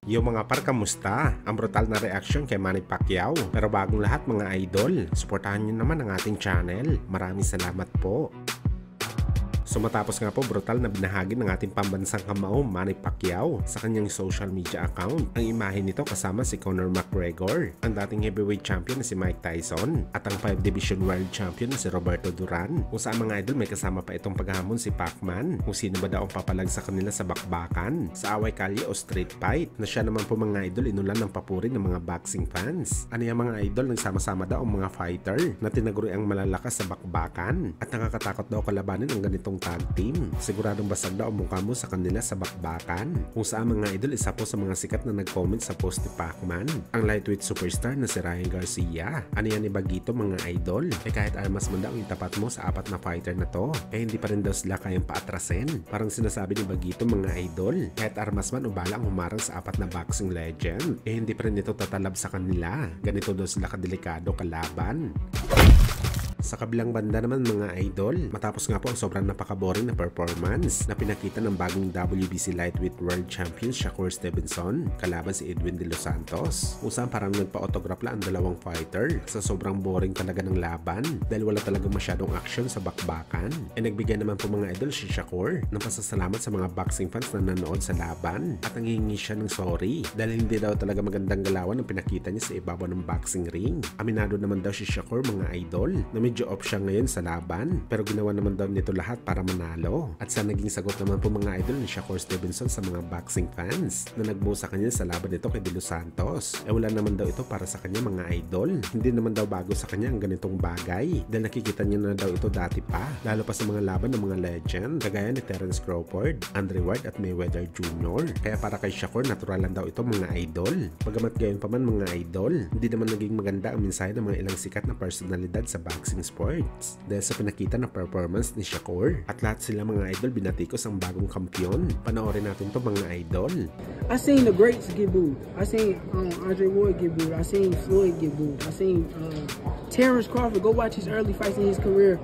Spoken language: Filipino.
Yung mga par, kamusta? Ang brutal na reaction kay Manny Pacquiao. Pero bagong lahat mga idol, suportahan nyo naman ang ating channel. Maraming salamat po. So matapos nga po brutal na binahagi ng ating pambansang kamao Manny Pacquiao sa kanyang social media account ang imahe nito kasama si Conor McGregor, ang dating heavyweight champion na si Mike Tyson at ang 5 division world champion na si Roberto Duran, kung saan mga idol may kasama pa itong paghamon si Pacman kung sino ba daw ang papalag sa kanila sa bakbakan, sa away kalye o street fight, na siya naman po mga idol inulan ng papuri ng mga boxing fans. Ano yung mga idol, nagsama-sama daw ang mga fighter na tinaguri ang malalakas sa bakbakan at nakakatakot daw kalabanin ang ganitong tag team. Siguradong basag daw ang mukha mo sa kanila sa bakbakan. Kung saan mga idol, isa po sa mga sikat na nag-comment sa post ni Pacman, ang lightweight superstar na si Ryan Garcia. Ano yan ibagito mga idol? Kahit armas man daw itapat mo sa apat na fighter na to, hindi pa rin daw sila kayang paatrasin. Parang sinasabi ni Bagito mga idol, kahit armas man o balang humarang sa apat na boxing legend, hindi pa rin ito tatalab sa kanila. Ganito daw sila kadelikado kalaban. Sa kabilang banda naman mga idol, matapos nga po ang sobrang napaka-boring na performance na pinakita ng bagong WBC Lightweight World Champion Shakur Stevenson kalaban si Edwin De Los Santos, usang parang nagpa-autograph lang ang dalawang fighter sa sobrang boring talaga ng laban dahil wala talagang masyadong action sa bakbakan. Nagbigay naman po mga idol si Shakur ng pasasalamat sa mga boxing fans na nanood sa laban at nangihingi siya ng sorry dahil hindi daw talaga magandang galawan ang pinakita niya sa ibabaw ng boxing ring. Aminado naman daw si Shakur mga idol na medyo off siya ngayon sa laban, pero ginawa naman daw nito lahat para manalo. At sa naging sagot naman po mga idol ni Shakur Stevenson sa mga boxing fans na nagbuo sa kanya sa laban nito kay De Los Santos, wala naman daw ito para sa kanya mga idol. Hindi naman daw bago sa kanya ang ganitong bagay dahil nakikita niya na daw ito dati pa, lalo pa sa mga laban ng mga legend kagaya ni Terence Crawford, Andre Ward at Mayweather Jr. Kaya para kay Shakur, natural lang daw ito mga idol. Bagamat gayon pa man mga idol, hindi naman naging maganda ang mensahe ng mga ilang sikat na personalidad sa boxing sports dahil sa pinakita na performance ni Shakur, at lahat sila mga idol binatikos ang bagong kampiyon. Panoorin natin to mga idol. I seen the greats get booed. I seen Andre Ward get booed. I seen Floyd get booed. I seen Terence Crawford. Go watch his early fights in his career.